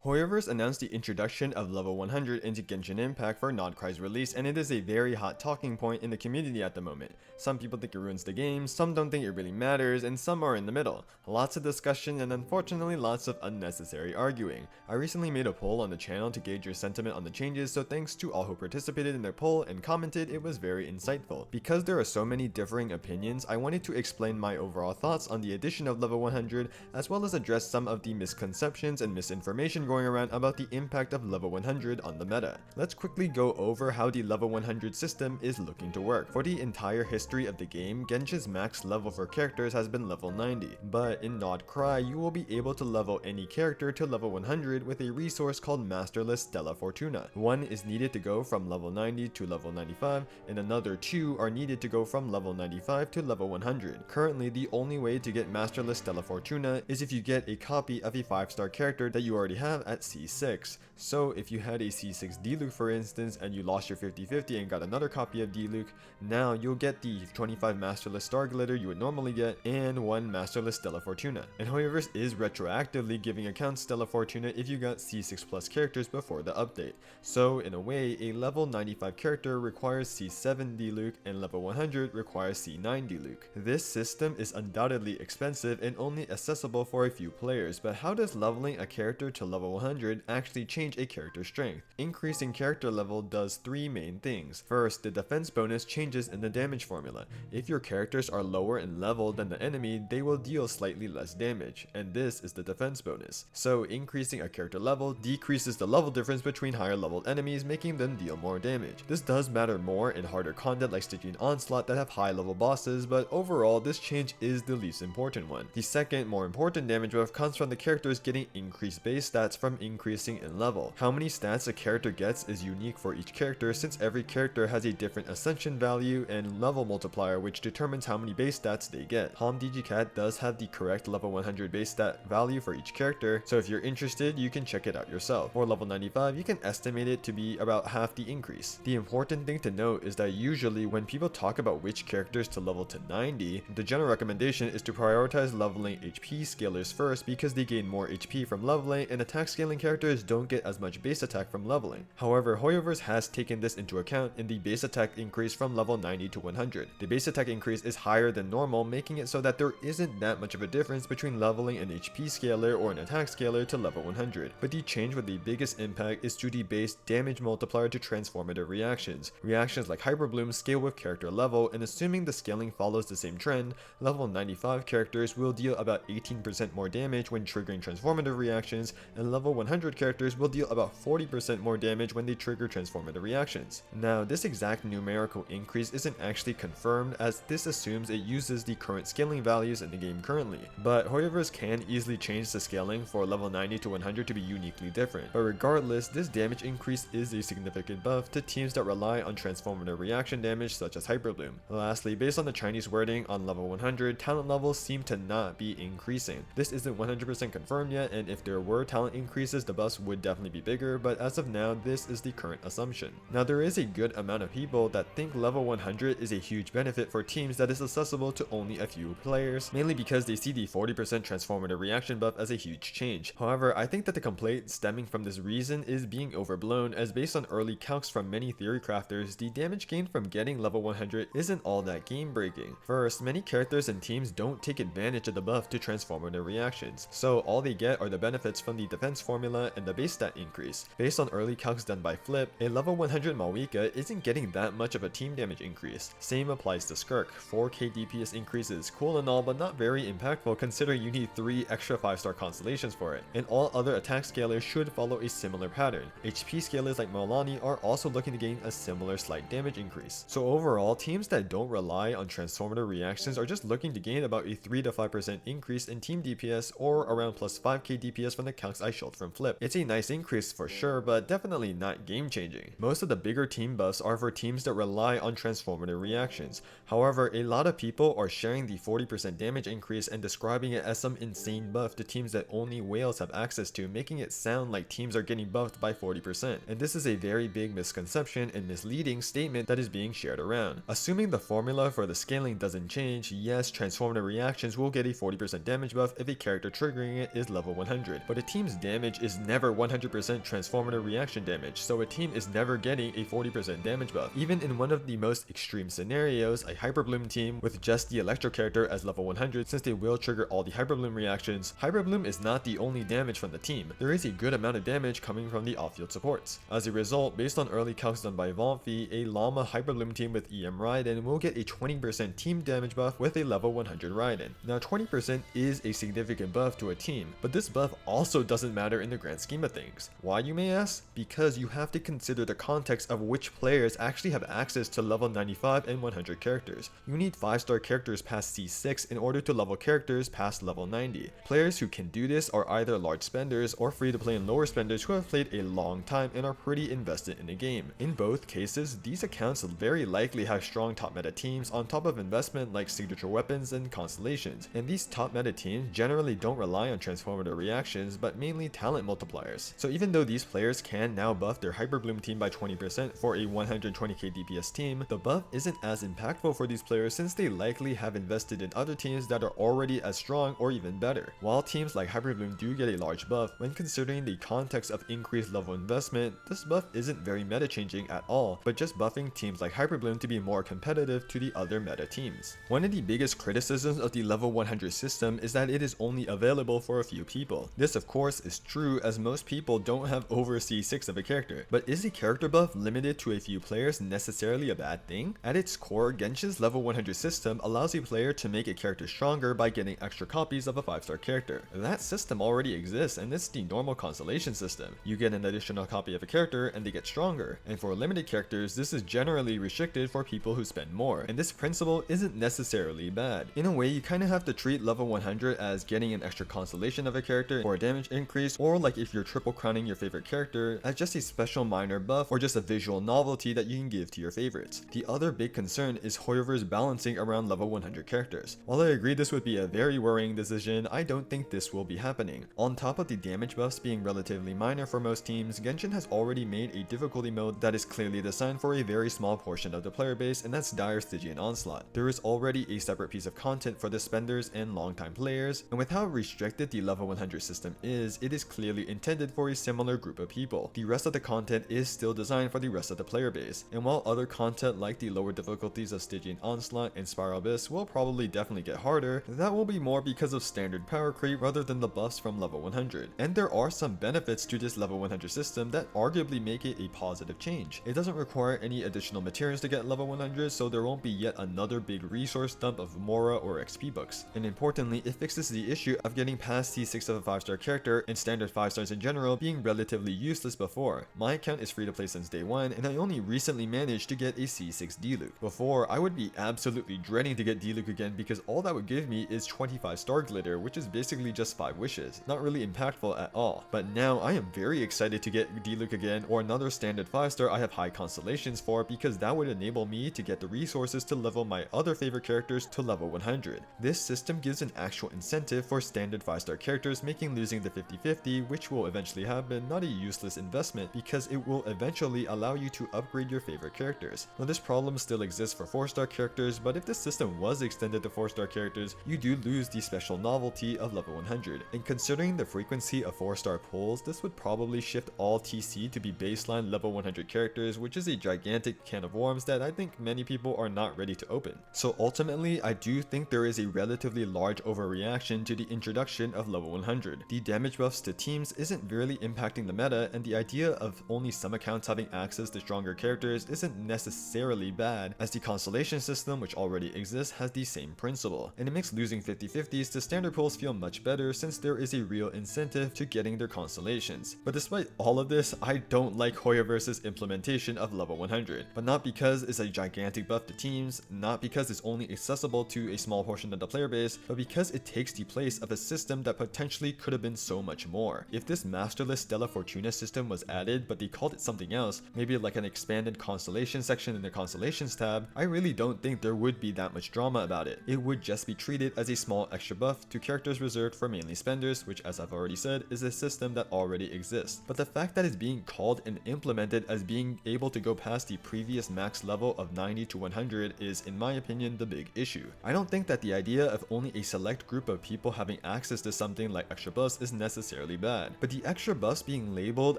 HOYOMiX announced the introduction of level 100 into Genshin Impact for nod-krai's release, and it is a very hot talking point in the community at the moment. Some people think it ruins the game, some don't think it really matters, and some are in the middle. Lots of discussion and unfortunately lots of unnecessary arguing. I recently made a poll on the channel to gauge your sentiment on the changes, so thanks to all who participated in their poll and commented, it was very insightful. Because there are so many differing opinions, I wanted to explain my overall thoughts on the addition of level 100, as well as address some of the misconceptions and misinformation going around about the impact of level 100 on the meta. Let's quickly go over how the level 100 system is looking to work. For the entire history of the game, Genshin's max level for characters has been level 90, but in nod-krai you will be able to level any character to level 100 with a resource called Masterless Stella Fortuna. One is needed to go from level 90 to level 95, and another two are needed to go from level 95 to level 100. Currently, the only way to get Masterless Stella Fortuna is if you get a copy of a 5-star character that you already have at C6. So if you had a C6 Diluc for instance and you lost your 50-50 and got another copy of Diluc, now you'll get the 25 Masterless Star Glitter you would normally get and 1 Masterless Stella Fortuna. And HOYOMiX is retroactively giving accounts Stella Fortuna if you got C6 plus characters before the update. So in a way, a level 95 character requires C7 Diluc and level 100 requires C9 Diluc. This system is undoubtedly expensive and only accessible for a few players, but how does leveling a character to level 100 actually change a character's strength? Increasing character level does 3 main things. First, the defense bonus changes in the damage formula. If your characters are lower in level than the enemy, they will deal slightly less damage, and this is the defense bonus. So increasing a character level decreases the level difference between higher leveled enemies, making them deal more damage. This does matter more in harder content like Stygian Onslaught that have high level bosses, but overall this change is the least important one. The second more important damage buff comes from the characters getting increased base stats from increasing in level. How many stats a character gets is unique for each character, since every character has a different ascension value and level multiplier which determines how many base stats they get. HOYOMiX does have the correct level 100 base stat value for each character, so if you're interested you can check it out yourself. For level 95 you can estimate it to be about half the increase. The important thing to note is that usually when people talk about which characters to level to 90, the general recommendation is to prioritize leveling HP scalers first because they gain more HP from leveling and attack scaling characters don't get as much base attack from leveling. However, HOYOMiX has taken this into account in the base attack increase from level 90 to 100. The base attack increase is higher than normal, making it so that there isn't that much of a difference between leveling an HP scaler or an attack scaler to level 100. But the change with the biggest impact is to the base damage multiplier to transformative reactions. Reactions like Hyper Bloom scale with character level, and assuming the scaling follows the same trend, level 95 characters will deal about 18% more damage when triggering transformative reactions, and level 100 characters will deal about 40% more damage when they trigger transformative reactions. Now, this exact numerical increase isn't actually confirmed, as this assumes it uses the current scaling values in the game currently, but HOYOMiX can easily change the scaling for level 90 to 100 to be uniquely different. But regardless, this damage increase is a significant buff to teams that rely on transformative reaction damage such as Hyper Bloom. Lastly, based on the Chinese wording on level 100, talent levels seem to not be increasing. This isn't 100% confirmed yet, and if there were talent increases, the buffs would definitely be bigger, but as of now, this is the current assumption. Now, there is a good amount of people that think level 100 is a huge benefit for teams that is accessible to only a few players, mainly because they see the 40% transformative reaction buff as a huge change. However, I think that the complaint stemming from this reason is being overblown, as based on early calcs from many theory crafters, the damage gained from getting level 100 isn't all that game breaking. First, many characters and teams don't take advantage of the buff to transformative reactions, so all they get are the benefits from the defense formula and the base stat increase. Based on early calcs done by Flip, a level 100 Malwika isn't getting that much of a team damage increase. Same applies to Skirk. 4k DPS increase is cool and all, but not very impactful considering you need 3 extra 5-star constellations for it, and all other attack scalers should follow a similar pattern. HP scalers like Malani are also looking to gain a similar slight damage increase. So overall, teams that don't rely on transformative reactions are just looking to gain about a 3 to 5% increase in team DPS, or around plus 5k DPS from the calcs I showed from Flip. It's a nice increase for sure, but definitely not game changing. Most of the bigger team buffs are for teams that rely on transformative reactions. However, a lot of people are sharing the 40% damage increase and describing it as some insane buff to teams that only whales have access to, making it sound like teams are getting buffed by 40%. And this is a very big misconception and misleading statement that is being shared around. Assuming the formula for the scaling doesn't change, yes, transformative reactions will get a 40% damage buff if a character triggering it is level 100, but a team's damage damage is never 100% transformative reaction damage, so a team is never getting a 40% damage buff. Even in one of the most extreme scenarios, a Hyper Bloom team with just the Electro character as level 100, since they will trigger all the Hyper Bloom reactions, Hyper Bloom is not the only damage from the team. There is a good amount of damage coming from the off-field supports. As a result, based on early calcs done by Valfi, a Llama Hyper Bloom team with EM Raiden will get a 20% team damage buff with a level 100 Raiden. Now 20% is a significant buff to a team, but this buff also doesn't matter in the grand scheme of things. Why, you may ask? Because you have to consider the context of which players actually have access to level 95 and 100 characters. You need 5-star characters past C6 in order to level characters past level 90. Players who can do this are either large spenders or free-to-play and lower spenders who have played a long time and are pretty invested in the game. In both cases, these accounts very likely have strong top meta teams on top of investment like signature weapons and constellations, and these top meta teams generally don't rely on transformative reactions but mainly talent multipliers. So even though these players can now buff their Hyper Bloom team by 20% for a 120k DPS team, the buff isn't as impactful for these players since they likely have invested in other teams that are already as strong or even better. While teams like Hyper Bloom do get a large buff, when considering the context of increased level investment, this buff isn't very meta changing at all, but just buffing teams like Hyper Bloom to be more competitive to the other meta teams. One of the biggest criticisms of the level 100 system is that it is only available for a few people. This of course is true as most people don't have over C6 of a character, but is a character buff limited to a few players necessarily a bad thing? At its core, Genshin's level 100 system allows a player to make a character stronger by getting extra copies of a 5-star character. That system already exists and it's the normal constellation system. You get an additional copy of a character and they get stronger, and for limited characters this is generally restricted for people who spend more, and this principle isn't necessarily bad. In a way, you kinda have to treat level 100 as getting an extra constellation of a character for a damage increase, or like if you're triple crowning your favorite character as just a special minor buff or just a visual novelty that you can give to your favorites. The other big concern is HOYOverse balancing around level 100 characters. While I agree this would be a very worrying decision, I don't think this will be happening. On top of the damage buffs being relatively minor for most teams, Genshin has already made a difficulty mode that is clearly designed for a very small portion of the player base, and that's Dire Stygian Onslaught. There is already a separate piece of content for the spenders and longtime players, and with how restricted the level 100 system is, it is clearly intended for a similar group of people. The rest of the content is still designed for the rest of the player base, and while other content like the lower difficulties of Stygian Onslaught and Spiral Abyss will probably definitely get harder, that will be more because of standard power creep rather than the buffs from level 100. And there are some benefits to this level 100 system that arguably make it a positive change. It doesn't require any additional materials to get level 100, so there won't be yet another big resource dump of Mora or XP books. And importantly, it fixes the issue of getting past C6 of a 5-star character and standard 5-stars in general being relatively useless before. My account is free to play since day one, and I only recently managed to get a C6 D-Luke. Before, I would be absolutely dreading to get D-Luke again because all that would give me is 25 star glitter, which is basically just 5 wishes. Not really impactful at all. But now I am very excited to get D-Luke again, or another standard 5-star I have high constellations for, because that would enable me to get the resources to level my other favorite characters to level 100. This system gives an actual incentive for standard 5-star characters, making losing the 50-50, which will eventually happen, not a useless investment because it will eventually allow you to upgrade your favorite characters. Now this problem still exists for 4-star characters, but if this system was extended to 4-star characters, you do lose the special novelty of level 100. And considering the frequency of 4-star pulls, this would probably shift all TC to be baseline level 100 characters, which is a gigantic can of worms that I think many people are not ready to open. So ultimately, I do think there is a relatively large overreaction to the introduction of level 100. The damage buffs to teams isn't really impacting the meta, and the idea of only some accounts having access to stronger characters isn't necessarily bad, as the constellation system, which already exists, has the same principle. And it makes losing 50-50s to standard pulls feel much better since there is a real incentive to getting their constellations. But despite all of this, I don't like HOYOverse's implementation of level 100, but not because it's a gigantic buff to teams, not because it's only accessible to a small portion of the player base, but because it takes the place of a system that potentially could have been so much more. If this masterless Stella Fortuna system was added, but they called it something else, maybe like an expanded constellation section in the constellations tab, I really don't think there would be that much drama about it. It would just be treated as a small extra buff to characters reserved for mainly spenders, which, as I've already said, is a system that already exists. But the fact that it's being called and implemented as being able to go past the previous max level of 90 to 100 is, in my opinion, the big issue. I don't think that the idea of only a select group of people having access to something like extra buffs is necessary necessarily bad. But the extra buffs being labeled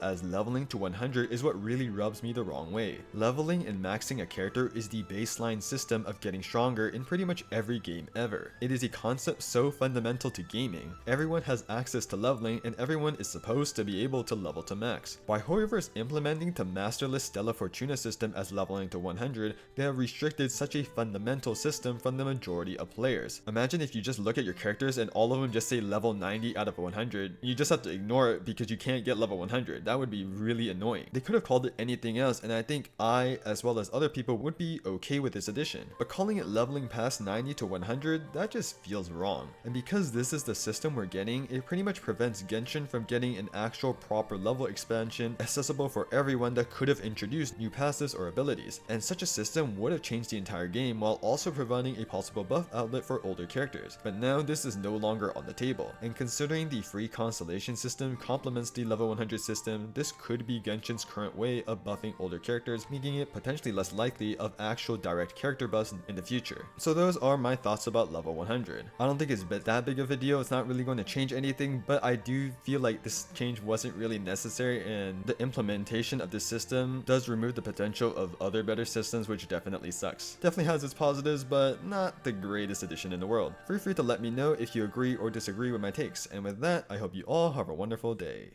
as leveling to 100 is what really rubs me the wrong way. Leveling and maxing a character is the baseline system of getting stronger in pretty much every game ever. It is a concept so fundamental to gaming. Everyone has access to leveling and everyone is supposed to be able to level to max. By HOYOverse implementing the masterless Stella Fortuna system as leveling to 100, they have restricted such a fundamental system from the majority of players. Imagine if you just look at your characters and all of them just say level 90 out of 100. You just have to ignore it because you can't get level 100. That would be really annoying. They could have called it anything else, and I think I, as well as other people, would be okay with this addition. But calling it leveling past 90 to 100, that just feels wrong. And because this is the system we're getting, it pretty much prevents Genshin from getting an actual proper level expansion accessible for everyone that could have introduced new passives or abilities. And such a system would have changed the entire game while also providing a possible buff outlet for older characters. But now this is no longer on the table. And considering the free constellation system complements the level 100 system, this could be Genshin's current way of buffing older characters, making it potentially less likely of actual direct character buffs in the future. So those are my thoughts about level 100. I don't think it's that big of a deal, it's not really going to change anything, but I do feel like this change wasn't really necessary, and the implementation of this system does remove the potential of other better systems, which definitely sucks. Definitely has its positives, but not the greatest addition in the world. Feel free to let me know if you agree or disagree with my takes, and with that, I hope you all have a wonderful day.